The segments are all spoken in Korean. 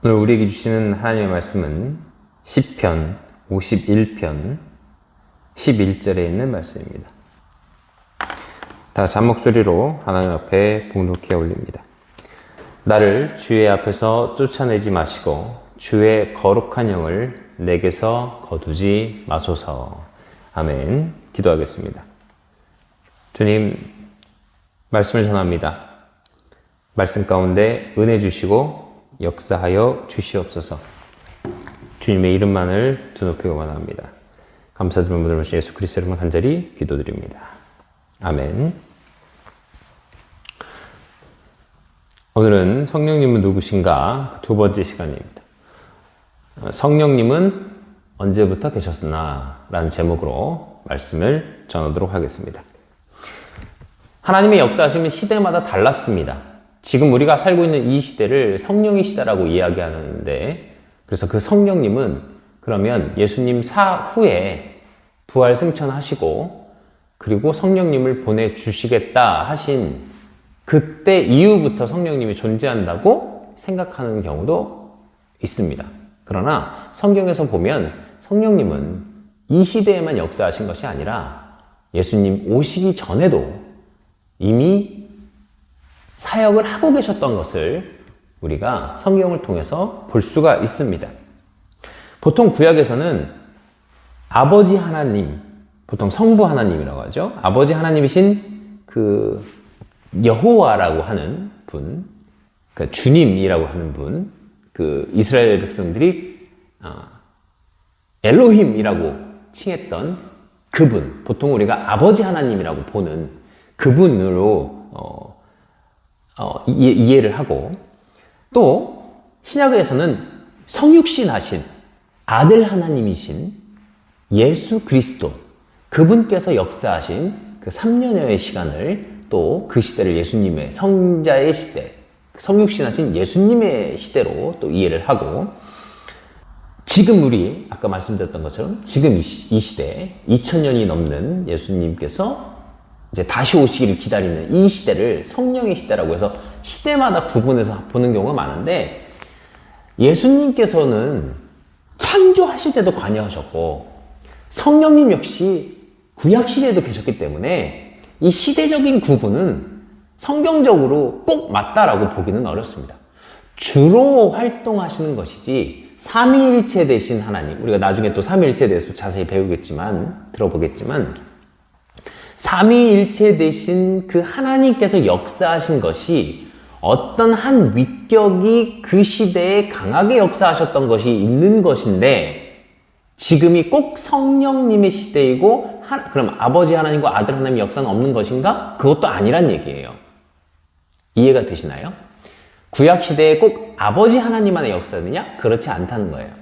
오늘 우리에게 주시는 하나님의 말씀은 시편 51편 11절에 있는 말씀입니다. 다 같이 한 목소리로 하나님 앞에 봉독해 올립니다. 나를 주의 앞에서 쫓아내지 마시고 주의 거룩한 영을 내게서 거두지 마소서. 아멘. 기도하겠습니다. 주님, 말씀을 전합니다. 말씀 가운데 은혜 주시고 역사하여 주시옵소서. 주님의 이름만을 드높이고 원합니다. 감사드리는 분들 모신 예수 그리스도 이름으로 간절히 기도드립니다. 아멘. 오늘은 성령님은 누구신가? 두 번째 시간입니다. 성령님은 언제부터 계셨으나? 라는 제목으로 말씀을 전하도록 하겠습니다. 하나님의 역사하심은 시대마다 달랐습니다. 지금 우리가 살고 있는 이 시대를 성령의 시대라고 이야기하는데, 그래서 그 성령님은 그러면 예수님 사후에 부활 승천하시고 그리고 성령님을 보내주시겠다 하신 그때 이후부터 성령님이 존재한다고 생각하는 경우도 있습니다. 그러나 성경에서 보면 성령님은 이 시대에만 역사하신 것이 아니라 예수님 오시기 전에도 이미 사역을 하고 계셨던 것을 우리가 성경을 통해서 볼 수가 있습니다. 보통 구약에서는 아버지 하나님, 보통 성부 하나님이라고 하죠. 아버지 하나님이신 그 여호와라고 하는 분, 그 주님이라고 하는 분, 그 이스라엘 백성들이 엘로힘이라고 칭했던 그분, 보통 우리가 아버지 하나님이라고 보는 그분으로 이해를 하고, 또 신약에서는 성육신 하신 아들 하나님이신 예수 그리스도, 그분께서 역사하신 그 3년여의 시간을, 또 그 시대를 예수님의 성자의 시대, 성육신 하신 예수님의 시대로 또 이해를 하고, 지금 우리 아까 말씀드렸던 것처럼 지금 이 시대 2000년이 넘는 예수님께서 이제 다시 오시기를 기다리는 이 시대를 성령의 시대라고 해서 시대마다 구분해서 보는 경우가 많은데, 예수님께서는 창조하실 때도 관여하셨고 성령님 역시 구약시대에도 계셨기 때문에 이 시대적인 구분은 성경적으로 꼭 맞다라고 보기는 어렵습니다. 주로 활동하시는 것이지 삼위일체 되신 하나님, 우리가 나중에 또 삼위일체에 대해서 자세히 들어보겠지만 삼위일체 되신 그 하나님께서 역사하신 것이 어떤 한 위격이 그 시대에 강하게 역사하셨던 것이 있는 것인데, 지금이 꼭 성령님의 시대이고 그럼 아버지 하나님과 아들 하나님의 역사는 없는 것인가? 그것도 아니란 얘기예요. 이해가 되시나요? 구약시대에 꼭 아버지 하나님만의 역사느냐? 그렇지 않다는 거예요.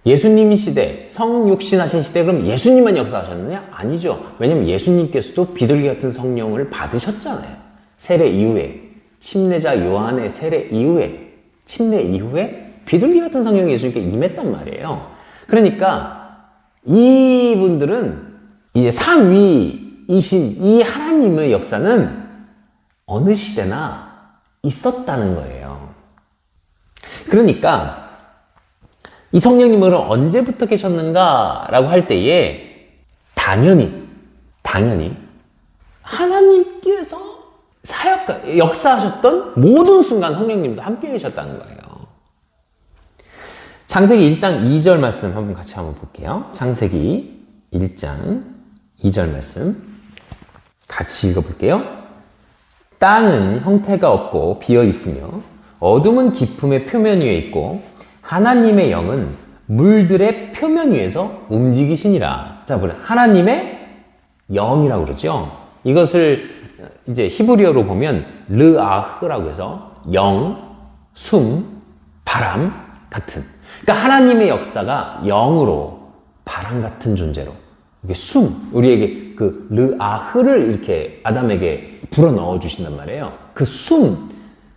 예수님 시대, 성육신하신 시대, 그럼 예수님만 역사하셨느냐? 아니죠. 왜냐면 예수님께서도 비둘기 같은 성령을 받으셨잖아요. 세례 이후에, 침례자 요한의 세례 이후에, 침례 이후에 비둘기 같은 성령이 예수님께 임했단 말이에요. 그러니까 이분들은 이제 삼위이신 이 하나님의 역사는 어느 시대나 있었다는 거예요. 그러니까 이 성령님은 언제부터 계셨는가라고 할 때에 당연히 하나님께서 역사하셨던 모든 순간 성령님도 함께 계셨다는 거예요. 창세기 1장 2절 말씀 한번 볼게요. 창세기 1장 2절 말씀 같이 읽어볼게요. 땅은 형태가 없고 비어 있으며 어둠은 깊음의 표면 위에 있고 하나님의 영은 물들의 표면 위에서 움직이시니라. 자, 보세요. 하나님의 영이라고 그러죠. 이것을 이제 히브리어로 보면 르아흐라고 해서 영, 숨, 바람 같은. 그러니까 하나님의 역사가 영으로 바람 같은 존재로, 이게 우리에게 그 르아흐를 이렇게 아담에게 불어넣어 주신단 말이에요. 그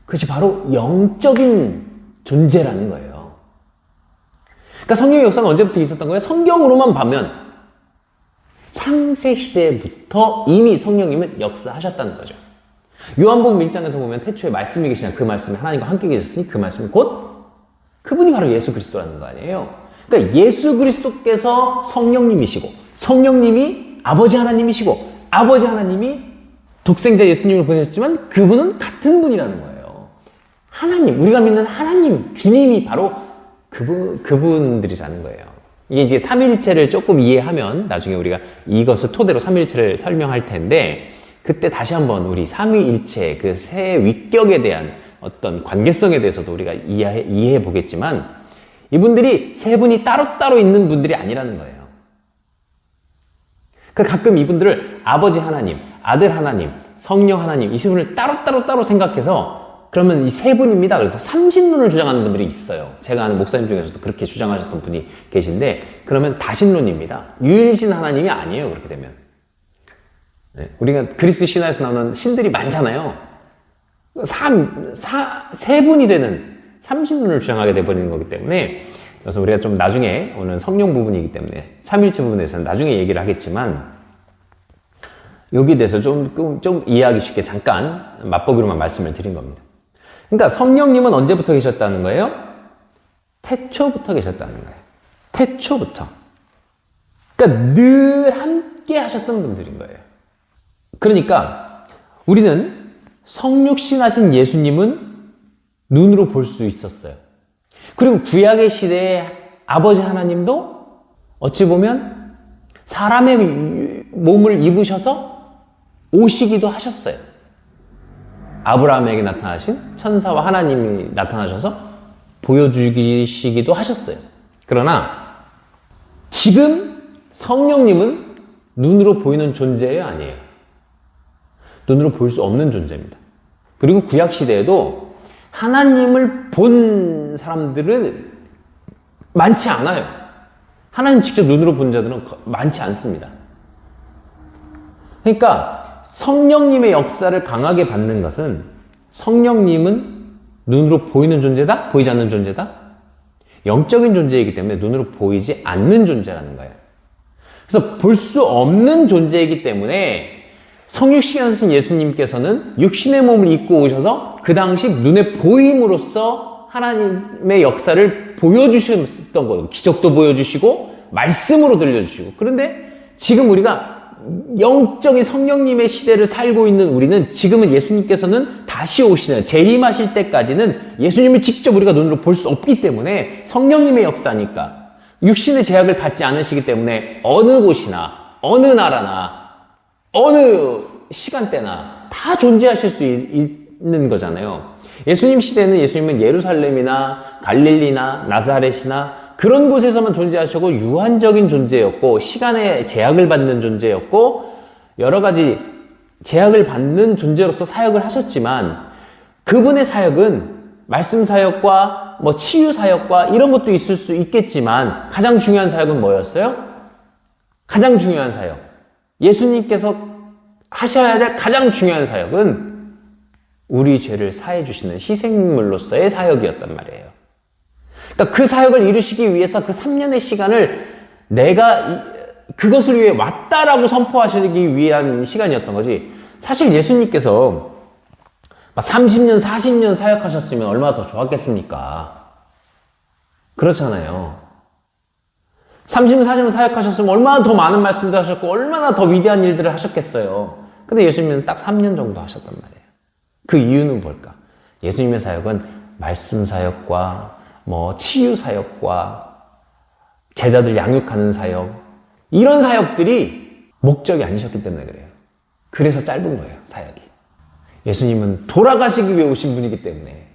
그것이 바로 영적인 존재라는 거예요. 그러니까 성령의 역사는 언제부터 있었던 거예요? 성경으로만 보면 창세시대부터 이미 성령님은 역사하셨다는 거죠. 요한복음 1장에서 보면 태초에 말씀이 계시냐, 그 말씀이 하나님과 함께 계셨으니 그 말씀이 곧 그분이 바로 예수 그리스도라는 거 아니에요. 그러니까 예수 그리스도께서 성령님이시고 성령님이 아버지 하나님이시고 아버지 하나님이 독생자 예수님을 보내셨지만 그분은 같은 분이라는 거예요. 하나님, 우리가 믿는 하나님, 주님이 바로 그분들이라는 거예요. 이게 이제 삼위일체를 조금 이해하면 나중에 우리가 이것을 토대로 삼위일체를 설명할 텐데 그때 다시 한번 우리 삼위일체 그 세 위격에 대한 어떤 관계성에 대해서도 우리가 이해해 보겠지만 이분들이 세 분이 따로따로 있는 분들이 아니라는 거예요. 가끔 이분들을 아버지 하나님, 아들 하나님, 성령 하나님 이 세 분을 따로 생각해서 그러면 이 세 분입니다. 그래서 삼신론을 주장하는 분들이 있어요. 제가 아는 목사님 중에서도 그렇게 주장하셨던 분이 계신데 그러면 다신론입니다. 유일신 하나님이 아니에요. 그렇게 되면. 네, 우리가 그리스 신화에서 나오는 신들이 많잖아요. 세 분이 되는 삼신론을 주장하게 돼버리는 거기 때문에 그래서 우리가 좀 나중에 오늘 성령 부분이기 때문에 삼일체 부분에서는 나중에 얘기를 하겠지만 여기에 대해서 좀 이해하기 쉽게 잠깐 맛보기로만 말씀을 드린 겁니다. 그러니까 성령님은 언제부터 계셨다는 거예요? 태초부터 계셨다는 거예요. 태초부터. 그러니까 늘 함께 하셨던 분들인 거예요. 그러니까 우리는 성육신하신 예수님은 눈으로 볼 수 있었어요. 그리고 구약의 시대에 아버지 하나님도 어찌 보면 사람의 몸을 입으셔서 오시기도 하셨어요. 아브라함에게 나타나신 천사와 하나님이 나타나셔서 보여주시기도 하셨어요. 그러나 지금 성령님은 눈으로 보이는 존재예요? 아니에요? 눈으로 볼 수 없는 존재입니다. 그리고 구약 시대에도 하나님을 본 사람들은 많지 않아요. 하나님 직접 눈으로 본 자들은 많지 않습니다. 그러니까 성령님의 역사를 강하게 받는 것은 성령님은 눈으로 보이는 존재다? 보이지 않는 존재다? 영적인 존재이기 때문에 눈으로 보이지 않는 존재라는 거예요. 그래서 볼 수 없는 존재이기 때문에 성육신하신 예수님께서는 육신의 몸을 입고 오셔서 그 당시 눈에 보임으로써 하나님의 역사를 보여주셨던 거예요. 기적도 보여주시고 말씀으로 들려주시고. 그런데 지금 우리가 영적인 성령님의 시대를 살고 있는 우리는 지금은 예수님께서는 다시 오시는 재림하실 때까지는 예수님을 직접 우리가 눈으로 볼 수 없기 때문에 성령님의 역사니까 육신의 제약을 받지 않으시기 때문에 어느 곳이나 어느 나라나 어느 시간대나 다 존재하실 수 있는 거잖아요. 예수님 시대는 예수님은 예루살렘이나 갈릴리나 나사렛이나 그런 곳에서만 존재하시고 유한적인 존재였고 시간의 제약을 받는 존재였고 여러 가지 제약을 받는 존재로서 사역을 하셨지만 그분의 사역은 말씀 사역과 치유 사역과 이런 것도 있을 수 있겠지만 가장 중요한 사역은 뭐였어요? 가장 중요한 사역. 예수님께서 하셔야 될 가장 중요한 사역은 우리 죄를 사해 주시는 희생물로서의 사역이었단 말이에요. 그러니까 그 사역을 이루시기 위해서 그 3년의 시간을 내가 그것을 위해 왔다라고 선포하시기 위한 시간이었던 거지. 사실 예수님께서 30년, 40년 사역하셨으면 얼마나 더 좋았겠습니까? 그렇잖아요. 30년, 40년 사역하셨으면 얼마나 더 많은 말씀도 하셨고 얼마나 더 위대한 일들을 하셨겠어요. 근데 예수님은 딱 3년 정도 하셨단 말이에요. 그 이유는 뭘까? 예수님의 사역은 말씀 사역과 치유 사역과 제자들 양육하는 사역 이런 사역들이 목적이 아니셨기 때문에 그래요. 그래서 짧은 거예요, 사역이. 예수님은 돌아가시기 위해 오신 분이기 때문에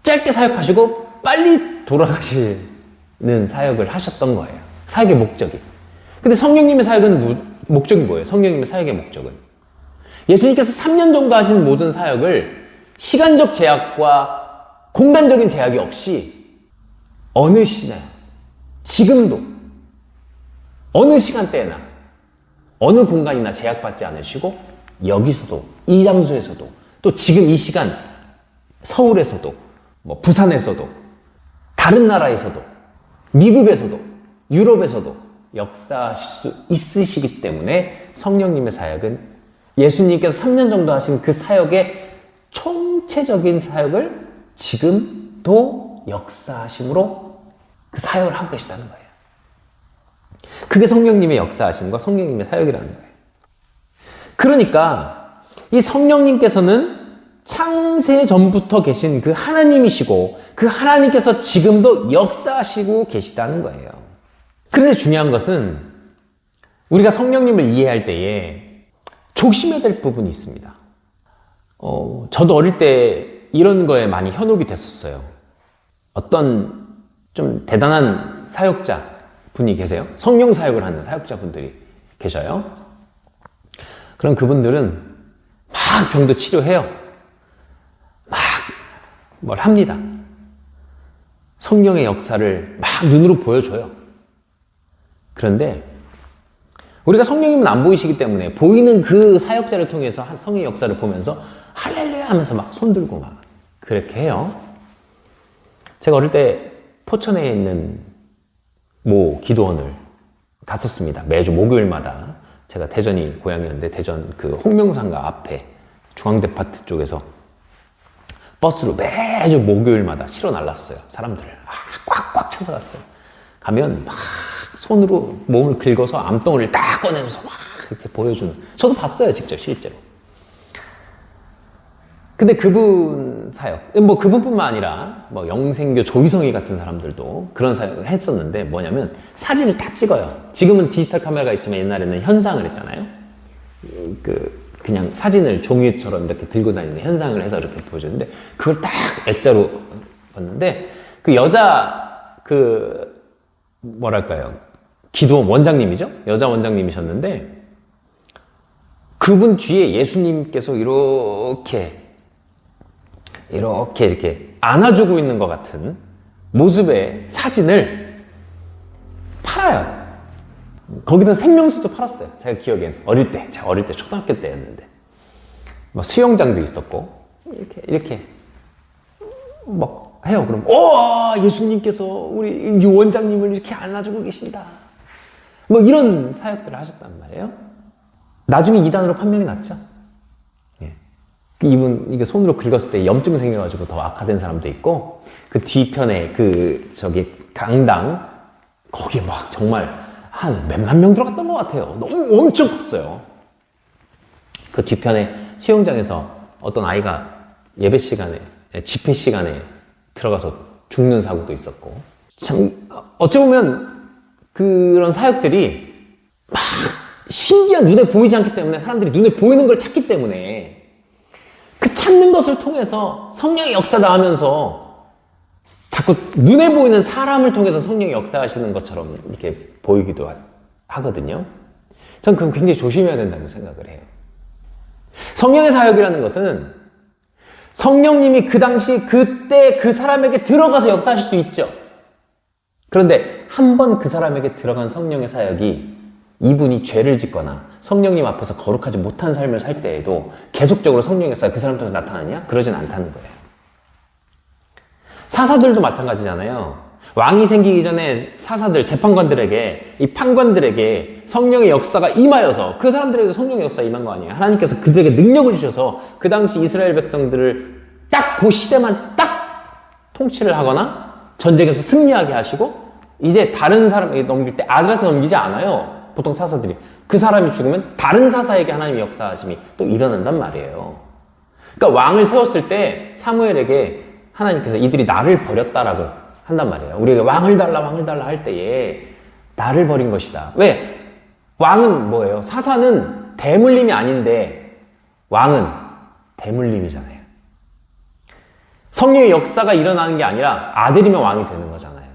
짧게 사역하시고 빨리 돌아가시는 사역을 하셨던 거예요. 사역의 목적이. 근데 성령님의 사역은 목적이 뭐예요? 성령님의 사역의 목적은 예수님께서 3년 정도 하신 모든 사역을 시간적 제약과 공간적인 제약이 없이 어느 시나 지금도 어느 시간대나 어느 공간이나 제약받지 않으시고 여기서도 이 장소에서도 또 지금 이 시간 서울에서도 부산에서도 다른 나라에서도 미국에서도 유럽에서도 역사하실 수 있으시기 때문에 성령님의 사역은 예수님께서 3년 정도 하신 그 사역의 총체적인 사역을 지금도 역사하심으로 그 사역을 하고 계시다는 거예요. 그게 성령님의 역사하심과 성령님의 사역이라는 거예요. 그러니까 이 성령님께서는 창세 전부터 계신 그 하나님이시고 그 하나님께서 지금도 역사하시고 계시다는 거예요. 그런데 중요한 것은 우리가 성령님을 이해할 때에 조심해야 될 부분이 있습니다. 저도 어릴 때 이런 거에 많이 현혹이 됐었어요. 어떤 좀 대단한 사역자 분이 계세요. 성령 사역을 하는 사역자 분들이 계셔요. 그럼 그분들은 막 병도 치료해요. 막 뭘 합니다. 성령의 역사를 막 눈으로 보여줘요. 그런데 우리가 성령님은 안 보이시기 때문에 보이는 그 사역자를 통해서 성령의 역사를 보면서 할렐루야 하면서 막 손들고 막 그렇게 해요. 제가 어릴 때 포천에 있는 모 기도원을 갔었습니다. 매주 목요일마다. 제가 대전이 고향이었는데 대전 그 홍명상가 앞에 중앙데파트 쪽에서 버스로 매주 목요일마다 실어 날랐어요. 사람들을 꽉꽉 쳐서 갔어요. 가면 막 손으로 몸을 긁어서 암덩어리를 딱 꺼내면서 막 이렇게 보여주는. 저도 봤어요, 직접 실제로. 근데 그분 사역, 뭐 그분뿐만 아니라 뭐 영생교 조희성이 같은 사람들도 그런 사역을 했었는데 뭐냐면 사진을 딱 찍어요. 지금은 디지털 카메라가 있지만 옛날에는 현상을 했잖아요. 그냥 사진을 종이처럼 이렇게 들고 다니는 현상을 해서 이렇게 보여줬는데 그걸 딱 액자로 봤는데 그 여자 뭐랄까요, 기도원 원장님이죠? 여자 원장님이셨는데 그분 뒤에 예수님께서 이렇게 안아주고 있는 것 같은 모습의 사진을 팔아요. 거기다 생명수도 팔았어요. 제가 기억엔 제가 어릴 때 초등학교 때였는데 뭐 수영장도 있었고 이렇게 막 해요. 그럼 예수님께서 우리 이 원장님을 이렇게 안아주고 계신다. 뭐 이런 사역들을 하셨단 말이에요. 나중에 이단으로 판명이 났죠. 이게 손으로 긁었을 때 염증 생겨가지고 더 악화된 사람도 있고, 그 뒤편에 강당, 거기에 막 정말 한 몇만 명 들어갔던 것 같아요. 너무 엄청 컸어요. 그 뒤편에 수영장에서 어떤 아이가 예배 시간에, 집회 시간에 들어가서 죽는 사고도 있었고, 참, 어찌 보면 그런 사역들이 막 신기한 눈에 보이지 않기 때문에 사람들이 눈에 보이는 걸 찾기 때문에 그 찾는 것을 통해서 성령의 역사다 하면서 자꾸 눈에 보이는 사람을 통해서 성령의 역사하시는 것처럼 이렇게 보이기도 하거든요. 전 그건 굉장히 조심해야 된다고 생각을 해요. 성령의 사역이라는 것은 성령님이 그 당시 그때 그 사람에게 들어가서 역사하실 수 있죠. 그런데 한 번 그 사람에게 들어간 성령의 사역이 이분이 죄를 짓거나 성령님 앞에서 거룩하지 못한 삶을 살 때에도 계속적으로 성령의 역사가 그 사람 통해서 나타나냐? 그러진 않다는 거예요. 사사들도 마찬가지잖아요. 왕이 생기기 전에 사사들, 재판관들에게, 이 판관들에게 성령의 역사가 임하여서 그 사람들에게도 성령의 역사가 임한 거 아니에요. 하나님께서 그들에게 능력을 주셔서 그 당시 이스라엘 백성들을 딱 그 시대만 딱 통치를 하거나 전쟁에서 승리하게 하시고 이제 다른 사람에게 넘길 때 아들한테 넘기지 않아요. 보통 사사들이. 그 사람이 죽으면 다른 사사에게 하나님의 역사하심이 또 일어난단 말이에요. 그러니까 왕을 세웠을 때 사무엘에게 하나님께서 이들이 나를 버렸다라고 한단 말이에요. 우리에게 왕을 달라 할 때에 나를 버린 것이다. 왜? 왕은 뭐예요? 사사는 대물림이 아닌데 왕은 대물림이잖아요. 성령의 역사가 일어나는 게 아니라 아들이면 왕이 되는 거잖아요.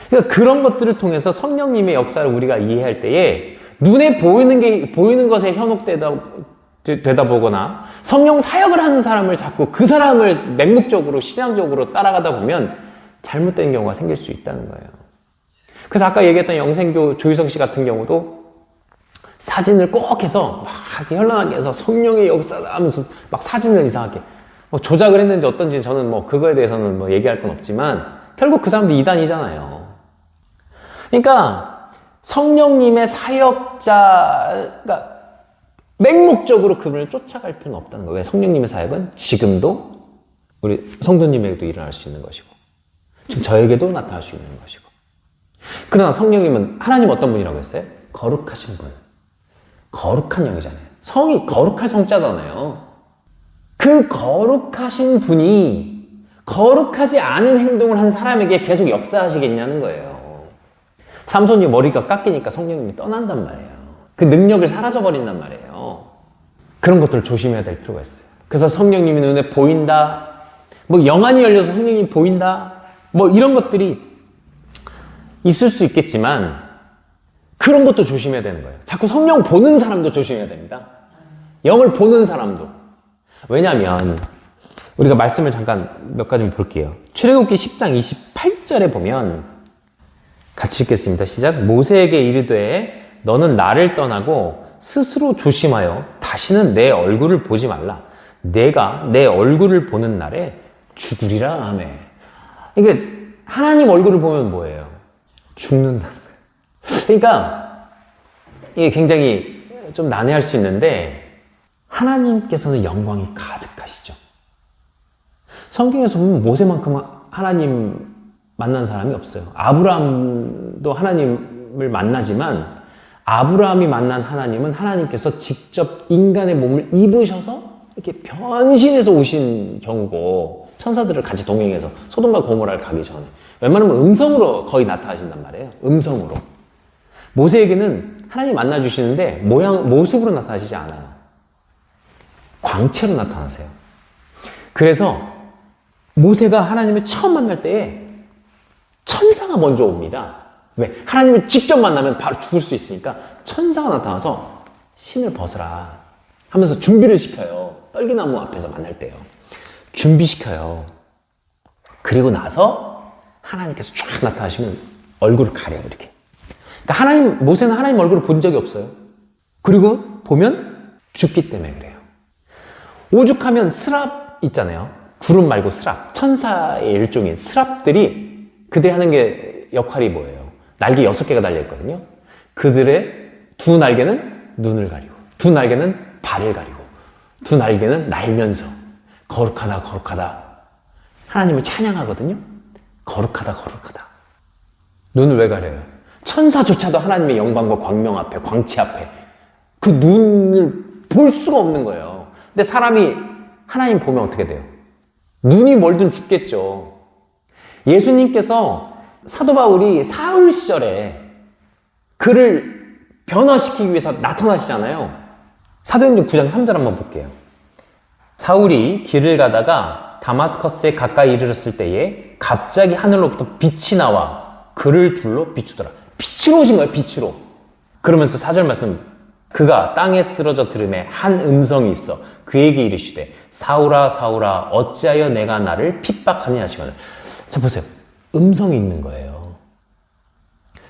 그러니까 그런 것들을 통해서 성령님의 역사를 우리가 이해할 때에 눈에 보이는 것에 현혹되다 보거나 성령 사역을 하는 사람을 자꾸 그 사람을 맹목적으로 신앙적으로 따라가다 보면 잘못된 경우가 생길 수 있다는 거예요. 그래서 아까 얘기했던 영생교 조희성 씨 같은 경우도 사진을 꼭 해서 막 현란하게 해서 성령의 역사다 하면서 막 사진을 이상하게 조작을 했는지 어떤지 저는 그거에 대해서는 얘기할 건 없지만 결국 그 사람도 이단이잖아요. 그러니까 성령님의 사역자가 맹목적으로 그분을 쫓아갈 필요는 없다는 거예요. 왜? 성령님의 사역은 지금도 우리 성도님에게도 일어날 수 있는 것이고 지금 저에게도 나타날 수 있는 것이고. 그러나 성령님은 하나님 어떤 분이라고 했어요? 거룩하신 분. 거룩한 영이잖아요. 성이 거룩할 성자잖아요. 그 거룩하신 분이 거룩하지 않은 행동을 한 사람에게 계속 역사하시겠냐는 거예요. 삼손이 머리가 깎이니까 성령님이 떠난단 말이에요. 그 능력을 사라져버린단 말이에요. 그런 것들을 조심해야 될 필요가 있어요. 그래서 성령님이 눈에 보인다, 뭐 영안이 열려서 성령님이 보인다, 뭐 이런 것들이 있을 수 있겠지만 그런 것도 조심해야 되는 거예요. 자꾸 성령 보는 사람도 조심해야 됩니다. 영을 보는 사람도. 왜냐하면 우리가 말씀을 잠깐 몇 가지 볼게요. 출애굽기 10장 28절에 보면 같이 읽겠습니다. 시작. 모세에게 이르되 너는 나를 떠나고 스스로 조심하여 다시는 내 얼굴을 보지 말라. 내가 내 얼굴을 보는 날에 죽으리라 하며. 이게 하나님 얼굴을 보면 뭐예요? 죽는다는 거예요. 그러니까 이게 굉장히 좀 난해할 수 있는데 하나님께서는 영광이 가득하시죠. 성경에서 보면 모세만큼 하나님 만난 사람이 없어요. 아브라함도 하나님을 만나지만 아브라함이 만난 하나님은 하나님께서 직접 인간의 몸을 입으셔서 이렇게 변신해서 오신 경우고, 천사들을 같이 동행해서 소돔과 고모라를 가기 전에 웬만하면 음성으로 거의 나타나신단 말이에요. 음성으로. 모세에게는 하나님 만나주시는데 모습으로 나타나시지 않아요. 광채로 나타나세요. 그래서 모세가 하나님을 처음 만날 때에 천사가 먼저 옵니다. 왜? 하나님을 직접 만나면 바로 죽을 수 있으니까 천사가 나타나서 신을 벗으라 하면서 준비를 시켜요. 떨기나무 앞에서 만날 때요. 준비시켜요. 그리고 나서 하나님께서 쫙 나타나시면 얼굴을 가려요. 이렇게. 그러니까 모세는 하나님 얼굴을 본 적이 없어요. 그리고 보면 죽기 때문에 그래요. 오죽하면 스랍 있잖아요. 구름 말고 스랍. 천사의 일종인 스랍들이 그들이 하는 게 역할이 뭐예요? 날개 6개가 달려있거든요. 그들의 두 날개는 눈을 가리고, 두 날개는 발을 가리고, 두 날개는 날면서 거룩하다 거룩하다 하나님을 찬양하거든요. 거룩하다 거룩하다. 눈을 왜 가려요? 천사조차도 하나님의 영광과 광명 앞에, 광채 앞에 그 눈을 볼 수가 없는 거예요. 근데 사람이 하나님 보면 어떻게 돼요? 눈이 멀든 죽겠죠. 예수님께서 사도 바울이 사울 시절에 그를 변화시키기 위해서 나타나시잖아요. 사도행전 9장 3절 한번 볼게요. 사울이 길을 가다가 다마스커스에 가까이 이르렀을 때에 갑자기 하늘로부터 빛이 나와 그를 둘러 비추더라. 빛으로 오신 거예요. 빛으로. 그러면서 4절 말씀, 그가 땅에 쓰러져 들음에 한 음성이 있어 그에게 이르시되 사울아 사울아 어찌하여 내가 나를 핍박하느냐 하시거늘. 자 보세요. 음성이 있는 거예요.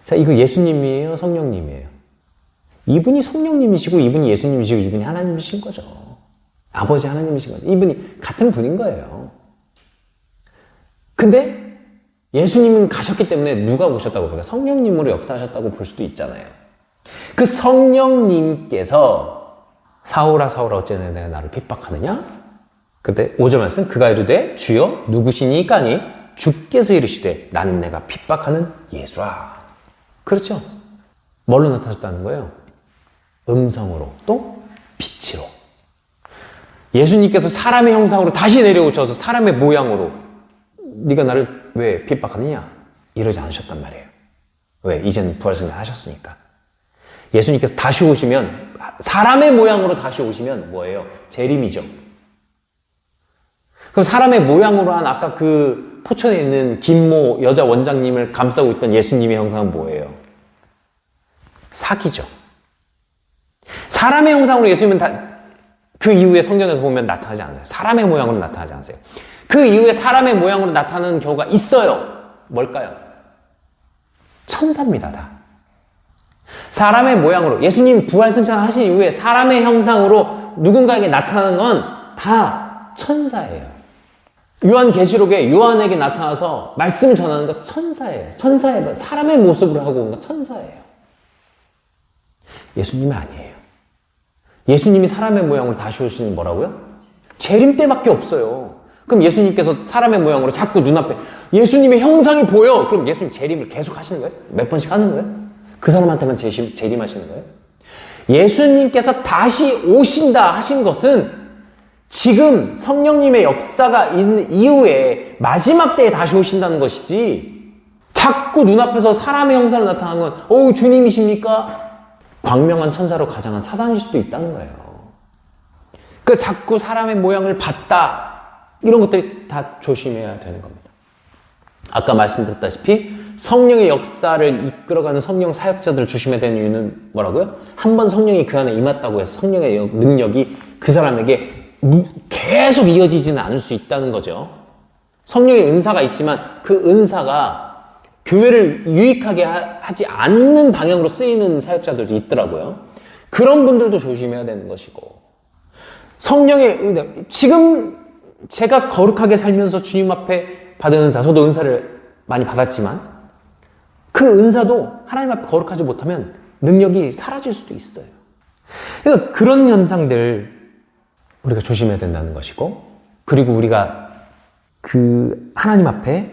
자, 이거 예수님이에요? 성령님이에요? 이분이 성령님이시고 이분이 예수님이시고 이분이 하나님이신 거죠. 아버지 하나님이신 거죠. 이분이 같은 분인 거예요. 근데 예수님은 가셨기 때문에 누가 오셨다고 볼까요? 성령님으로 역사하셨다고 볼 수도 있잖아요. 그 성령님께서 사울아 사울아 어찌하여 내가 나를 핍박하느냐? 그때 5절 말씀, 그가 이르되 주여 누구시니까니 주께서 이르시되 나는 내가 핍박하는 예수라. 그렇죠? 뭘로 나타나셨다는 거예요? 음성으로, 또 빛으로. 예수님께서 사람의 형상으로 다시 내려오셔서 사람의 모양으로 네가 나를 왜 핍박하느냐? 이러지 않으셨단 말이에요. 왜? 이제는 부활승을 하셨으니까. 예수님께서 다시 오시면, 사람의 모양으로 다시 오시면 뭐예요? 재림이죠. 그럼 사람의 모양으로 한 아까 그 포천에 있는 김모 여자 원장님을 감싸고 있던 예수님의 형상은 뭐예요? 사기죠. 사람의 형상으로 예수님은 그 이후에 성경에서 보면 나타나지 않아요. 사람의 모양으로 나타나지 않으세요. 그 이후에 사람의 모양으로 나타나는 경우가 있어요. 뭘까요? 천사입니다, 다. 사람의 모양으로, 예수님 부활승천 하신 이후에 사람의 형상으로 누군가에게 나타나는 건 다 천사예요. 요한계시록에 요한에게 나타나서 말씀을 전하는 건 천사예요. 천사예요. 사람의 모습으로 하고 온 건 천사예요. 예수님이 아니에요. 예수님이 사람의 모양으로 다시 오시는 뭐라고요? 재림 때밖에 없어요. 그럼 예수님께서 사람의 모양으로 자꾸 눈앞에 예수님의 형상이 보여. 그럼 예수님 재림을 계속 하시는 거예요? 몇 번씩 하는 거예요? 그 사람한테만 재림하시는 거예요? 예수님께서 다시 오신다 하신 것은 지금 성령님의 역사가 있는 이후에 마지막 때에 다시 오신다는 것이지, 자꾸 눈앞에서 사람의 형상으로 나타나는 건 어우 주님이십니까? 광명한 천사로 가장한 사단일 수도 있다는 거예요. 그러니까 자꾸 사람의 모양을 봤다, 이런 것들이 다 조심해야 되는 겁니다. 아까 말씀드렸다시피 성령의 역사를 이끌어가는 성령 사역자들을 조심해야 되는 이유는 뭐라고요? 한번 성령이 그 안에 임했다고 해서 성령의 능력이 그 사람에게 계속 이어지지는 않을 수 있다는 거죠. 성령의 은사가 있지만 그 은사가 교회를 유익하게 하지 않는 방향으로 쓰이는 사역자들도 있더라고요. 그런 분들도 조심해야 되는 것이고, 성령의 은혜, 지금 제가 거룩하게 살면서 주님 앞에 받은 은사, 저도 은사를 많이 받았지만 그 은사도 하나님 앞에 거룩하지 못하면 능력이 사라질 수도 있어요. 그러니까 그런 현상들 우리가 조심해야 된다는 것이고, 그리고 우리가 그 하나님 앞에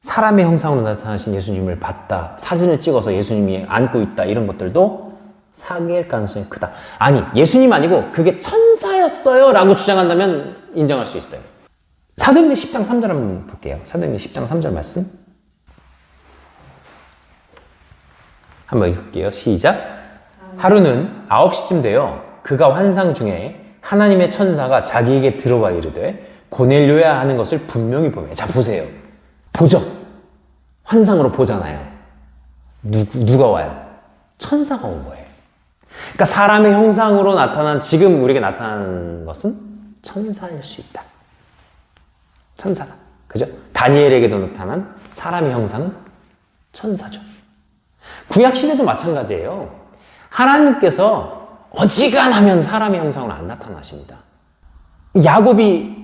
사람의 형상으로 나타나신 예수님을 봤다, 사진을 찍어서 예수님이 안고 있다, 이런 것들도 사기일 가능성이 크다. 아니, 예수님 아니고 그게 천사였어요 라고 주장한다면 인정할 수 있어요. 사도행전 10장 3절 한번 볼게요. 사도행전 10장 3절 말씀 한번 읽을게요. 시작. 하루는 9시쯤 되어 그가 환상 중에 하나님의 천사가 자기에게 들어와 이르되 고넬료야 하는 것을 분명히 보매. 자, 보세요. 보죠. 환상으로 보잖아요. 누가 와요? 천사가 온 거예요. 그러니까 사람의 형상으로 나타난, 지금 우리에게 나타나는 것은 천사일 수 있다. 천사다. 그죠? 다니엘에게도 나타난 사람의 형상은 천사죠. 구약시대도 마찬가지예요. 하나님께서 어지간하면 사람의 형상으로 안 나타나십니다. 야곱이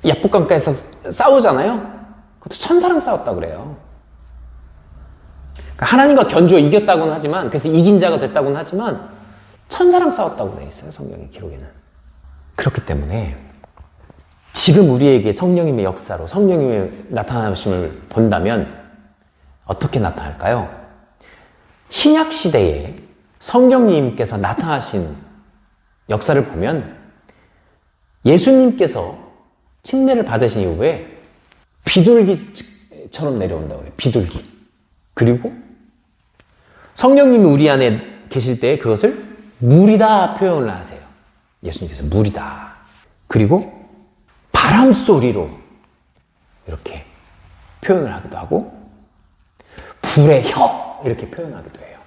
야복강가에서 싸우잖아요. 그것도 천사랑 싸웠다 그래요. 그러니까 하나님과 견주어 이겼다고는 하지만, 그래서 이긴 자가 됐다고는 하지만 천사랑 싸웠다고 되어 있어요, 성경의 기록에는. 그렇기 때문에 지금 우리에게 성령님의 역사로 성령님의 나타나심을 본다면 어떻게 나타날까요? 신약시대에 성령님께서 나타나신 역사를 보면 예수님께서 침례를 받으신 이후에 비둘기처럼 내려온다고 해요. 비둘기. 그리고 성령님이 우리 안에 계실 때 그것을 물이다 표현을 하세요. 예수님께서 물이다. 그리고 바람 소리로 이렇게 표현을 하기도 하고, 불의 혀 이렇게 표현하기도 해요.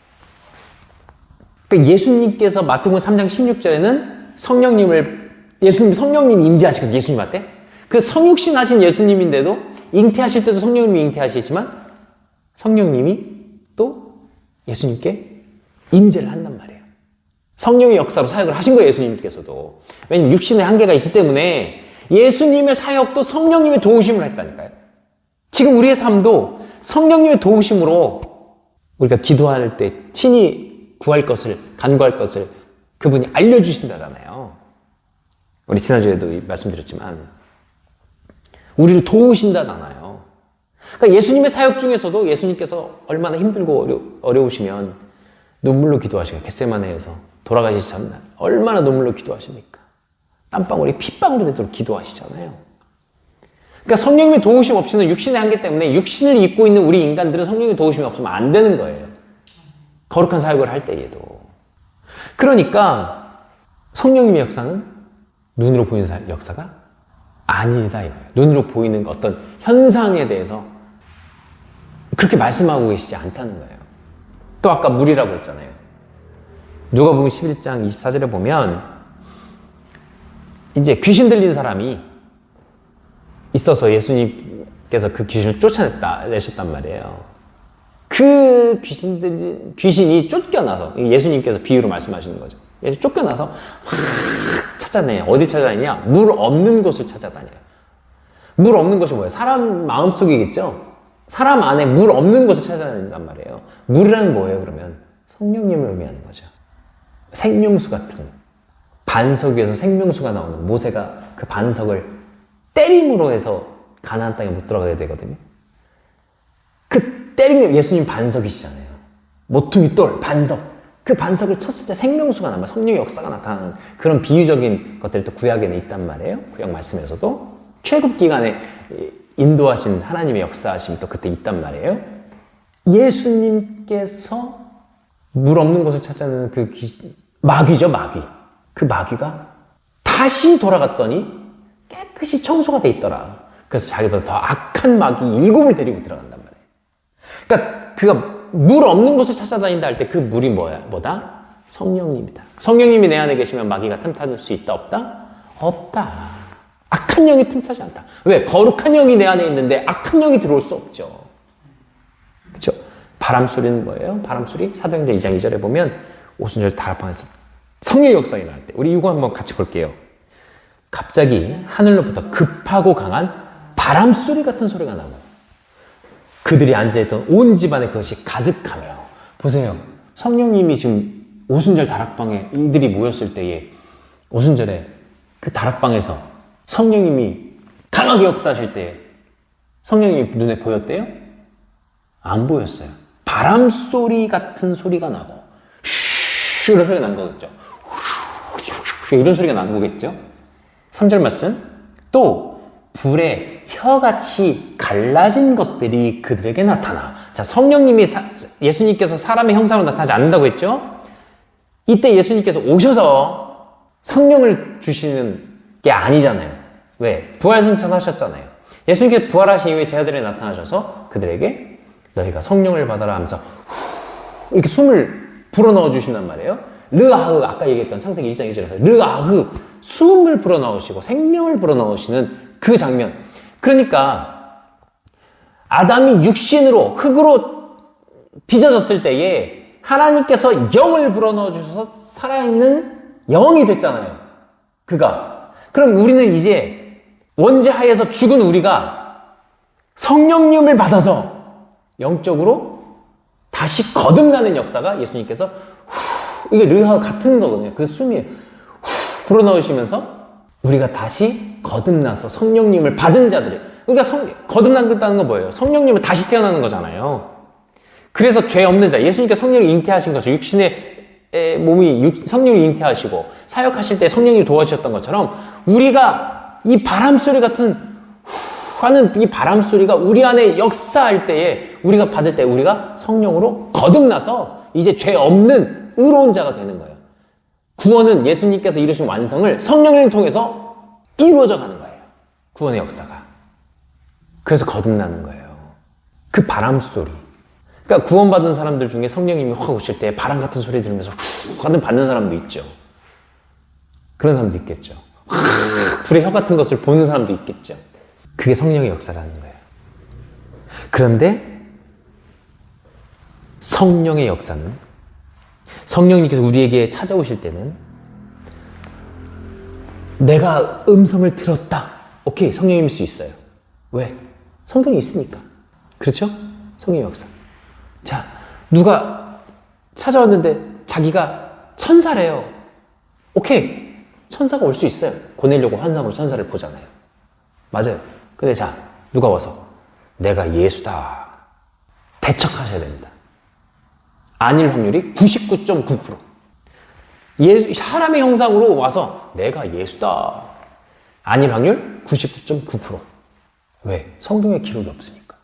그러니까 예수님께서 마태복음 3장 16절에는 성령님이 임재하시거든요. 예수님한테. 그 성육신 하신 예수님인데도 잉태하실 때도 성령님이 잉태하시지만 성령님이 또 예수님께 임재를 한단 말이에요. 성령의 역사로 사역을 하신 거예요, 예수님께서도. 왜냐면 육신의 한계가 있기 때문에 예수님의 사역도 성령님의 도우심을 했다니까요. 지금 우리의 삶도 성령님의 도우심으로 우리가 기도할 때 친히 구할 것을, 간구할 것을 그분이 알려주신다잖아요. 우리 지난주에도 말씀드렸지만 우리를 도우신다잖아요. 그러니까 예수님의 사역 중에서도 예수님께서 얼마나 힘들고 어려우시면 눈물로 기도하시고, 겟세마네에서 돌아가시기 전날 얼마나 눈물로 기도하십니까? 땀방울이 핏방울이 되도록 기도하시잖아요. 그러니까 성령님의 도우심 없이는 육신의 한계 때문에 육신을 입고 있는 우리 인간들은 성령의 도우심이 없으면 안 되는 거예요. 거룩한 사역을 할 때에도. 그러니까 성령님의 역사는 눈으로 보이는 역사가 아니다 이거예요. 눈으로 보이는 어떤 현상에 대해서 그렇게 말씀하고 계시지 않다는 거예요. 또 아까 물이라고 했잖아요. 누가복음 11장 24절에 보면 이제 귀신 들린 사람이 있어서 예수님께서 그 귀신을 쫓아내셨단 말이에요. 그 귀신이 쫓겨나서, 예수님께서 비유로 말씀하시는 거죠. 쫓겨나서 막 찾아내요. 어디 찾아다니냐? 물 없는 곳을 찾아다녀요. 물 없는 곳이 뭐예요? 사람 마음속이겠죠? 사람 안에 물 없는 곳을 찾아다닌단 말이에요. 물이라는 뭐예요, 그러면? 성령님을 의미하는 거죠. 생명수 같은, 반석 위에서 생명수가 나오는, 모세가 그 반석을 때림으로 해서 가나안 땅에 못 들어가게 되거든요. 그 때린 게 예수님 반석이시잖아요. 모퉁이 돌, 반석. 그 반석을 쳤을 때 생명수가 나면 성령의 역사가 나타나는 그런 비유적인 것들이 또 구약에는 있단 말이에요. 구약 말씀에서도. 출애굽 기간에 인도하신 하나님의 역사하심이 또 그때 있단 말이에요. 예수님께서 물 없는 곳을 찾자는 그 마귀죠, 마귀. 그 마귀가 다시 돌아갔더니 깨끗이 청소가 돼 있더라. 그래서 자기보다 더 악한 마귀 7을 데리고 들어간단 말이에요. 그러니까 그가 물 없는 곳을 찾아다닌다 할 때 그 물이 뭐다? 성령님이다. 성령님이 내 안에 계시면 마귀가 틈타는 수 있다, 없다? 없다. 악한 영이 틈타지 않다. 왜? 거룩한 영이 내 안에 있는데 악한 영이 들어올 수 없죠. 그렇죠? 바람소리는 뭐예요? 바람소리? 사도행전 2장 2절에 보면 오순절 다락방에서 성령의 역사가 일어날 때 우리 이거 한번 같이 볼게요. 갑자기 하늘로부터 급하고 강한 바람소리 같은 소리가 나고 그들이 앉아있던 온 집안에 그것이 가득하며 보세요. 성령님이 지금 오순절 다락방에 이들이 모였을 때에 오순절에 그 다락방에서 성령님이 강하게 역사하실 때에 성령님이 눈에 보였대요? 안 보였어요. 바람소리 같은 소리가 나고 슈 이런 소리가 난 거겠죠. 이런 소리가 난 거겠죠. 3절 말씀 또 불에 혀같이 갈라진 것들이 그들에게 나타나. 자, 성령님이 예수님께서 사람의 형상으로 나타나지 않는다고 했죠. 이때 예수님께서 오셔서 성령을 주시는 게 아니잖아요. 왜? 부활승천하셨잖아요. 예수님께서 부활하신 이후에 제자들에 나타나셔서 그들에게 너희가 성령을 받아라 하면서 이렇게 숨을 불어넣어 주신단 말이에요. 르아흐, 아까 얘기했던 창세기 1장 2절에서 르아흐, 숨을 불어넣으시고 생명을 불어넣으시는 그 장면. 그러니까 아담이 육신으로 흙으로 빚어졌을 때에 하나님께서 영을 불어넣어 주셔서 살아있는 영이 됐잖아요. 그가. 그럼 우리는 이제 원죄하에서 죽은 우리가 성령님을 받아서 영적으로 다시 거듭나는 역사가 예수님께서 이게 르하와 같은 거거든요. 그 숨이 불어넣으시면서 우리가 다시 거듭나서 성령님을 받은 자들이, 그러니까 거듭난다는 건 뭐예요? 성령님을 다시 태어나는 거잖아요. 그래서 죄 없는 자, 예수님께서 성령을 잉태하신 거죠. 육신의 몸이 성령을 잉태하시고 사역하실 때 성령님이 도와주셨던 것처럼 우리가 이 바람소리 같은 하는 이 바람소리가 우리 안에 역사할 때에 우리가 받을 때 우리가 성령으로 거듭나서 이제 죄 없는 의로운 자가 되는 거예요. 구원은 예수님께서 이루신 완성을 성령을 통해서 이루어져 가는 거예요. 구원의 역사가. 그래서 거듭나는 거예요. 그 바람소리. 그러니까 구원받은 사람들 중에 성령님이 확 오실 때 바람 같은 소리 들으면서 후 하는 받는 사람도 있죠. 그런 사람도 있겠죠. 불의 혀 같은 것을 보는 사람도 있겠죠. 그게 성령의 역사라는 거예요. 그런데 성령의 역사는 성령님께서 우리에게 찾아오실 때는 내가 음성을 들었다. 오케이, 성령님일 수 있어요. 왜? 성경이 있으니까. 그렇죠? 성령의 역사. 자, 누가 찾아왔는데 자기가 천사래요. 오케이, 천사가 올 수 있어요. 보내려고 환상으로 천사를 보잖아요. 맞아요. 근데 자, 누가 와서 내가 예수다. 배척하셔야 됩니다. 아닐 확률이 99.9%. 사람의 형상으로 와서 내가 예수다. 아닐 확률 99.9%. 왜? 성경에 기록이 없으니까.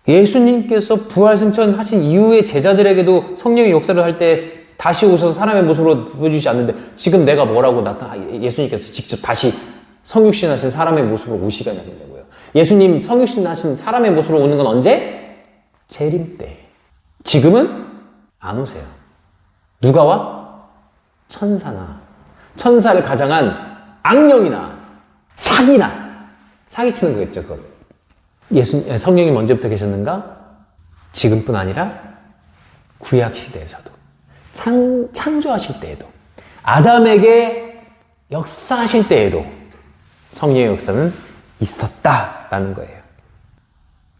예수님께서 부활승천 하신 이후에 제자들에게도 성령의 역사를 할 때 다시 오셔서 사람의 모습으로 보여주시지 않는데 지금 내가 뭐라고 예수님께서 직접 다시 성육신 하신 사람의 모습으로 오시게 하냐고요. 예수님 성육신 하신 사람의 모습으로 오는 건 언제? 재림 때. 지금은 안 오세요. 누가 와? 천사나 천사를 가장한 악령이나 사기치는 거겠죠. 그걸. 성령이 언제부터 계셨는가? 지금뿐 아니라 구약 시대에서도 창조하실 때에도 아담에게 역사하실 때에도 성령의 역사는 있었다라는 거예요.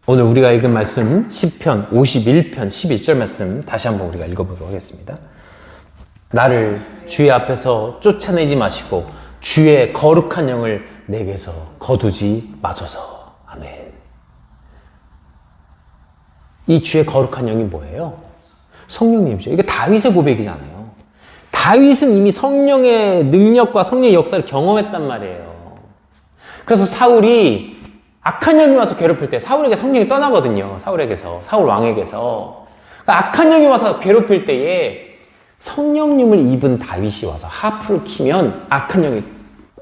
오늘 우리가 읽은 말씀 시편 51편 11절 말씀 다시 한번 우리가 읽어보도록 하겠습니다. 나를 주의 앞에서 쫓아내지 마시고 주의 거룩한 영을 내게서 거두지 마소서. 아멘. 이 주의 거룩한 영이 뭐예요? 성령님이죠. 이게 다윗의 고백이잖아요. 다윗은 이미 성령의 능력과 성령의 역사를 경험했단 말이에요. 그래서 사울이 악한 영이 와서 괴롭힐 때 사울에게 성령이 떠나거든요. 사울 왕에게서. 그러니까 악한 영이 와서 괴롭힐 때에 성령님을 입은 다윗이 와서 하프를 키면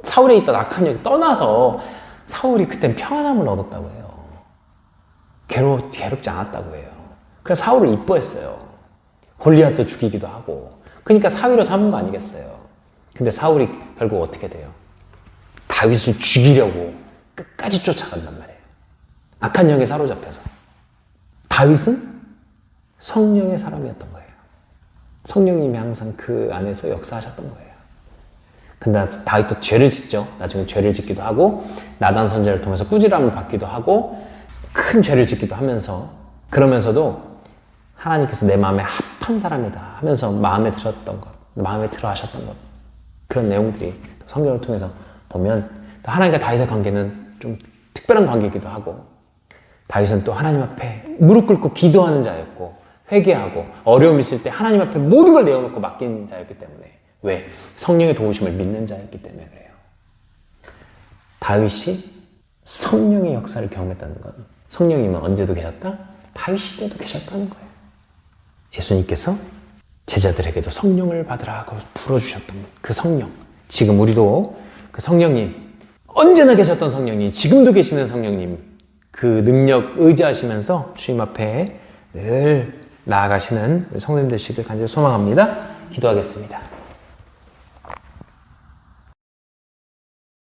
사울에 있던 악한 영이 떠나서 사울이 그땐 평안함을 얻었다고 해요. 괴롭지 않았다고 해요. 그래서 사울을 이뻐했어요. 골리앗도 죽이기도 하고. 그러니까 사위로 삼은 거 아니겠어요. 근데 사울이 결국 어떻게 돼요? 다윗을 죽이려고 끝까지 쫓아간단 말이에요. 악한 영에 사로잡혀서. 다윗은 성령의 사람이었던 거예요. 성령님이 항상 그 안에서 역사하셨던 거예요. 근데 다윗도 죄를 짓죠. 나중에 죄를 짓기도 하고 나단 선지자를 통해서 꾸지람을 받기도 하고 큰 죄를 짓기도 하면서 그러면서도 하나님께서 내 마음에 합한 사람이다 하면서 마음에 들어 하셨던 것 그런 내용들이 성경을 통해서 보면 또 하나님과 다윗의 관계는 좀 특별한 관계이기도 하고 다윗은 또 하나님 앞에 무릎 꿇고 기도하는 자였고 회개하고 어려움이 있을 때 하나님 앞에 모든 걸 내어놓고 맡긴 자였기 때문에 왜? 성령의 도우심을 믿는 자였기 때문에 그래요. 다윗이 성령의 역사를 경험했다는 건 성령님은 언제도 계셨다? 다윗 시대도 계셨다는 거예요. 예수님께서 제자들에게도 성령을 받으라 하고 불어주셨던 그 성령. 지금 우리도 그 성령님, 언제나 계셨던 성령님, 지금도 계시는 성령님, 그 능력 의지하시면서 주님 앞에 늘 나아가시는 우리 성도님 되시길 간절히 소망합니다. 기도하겠습니다.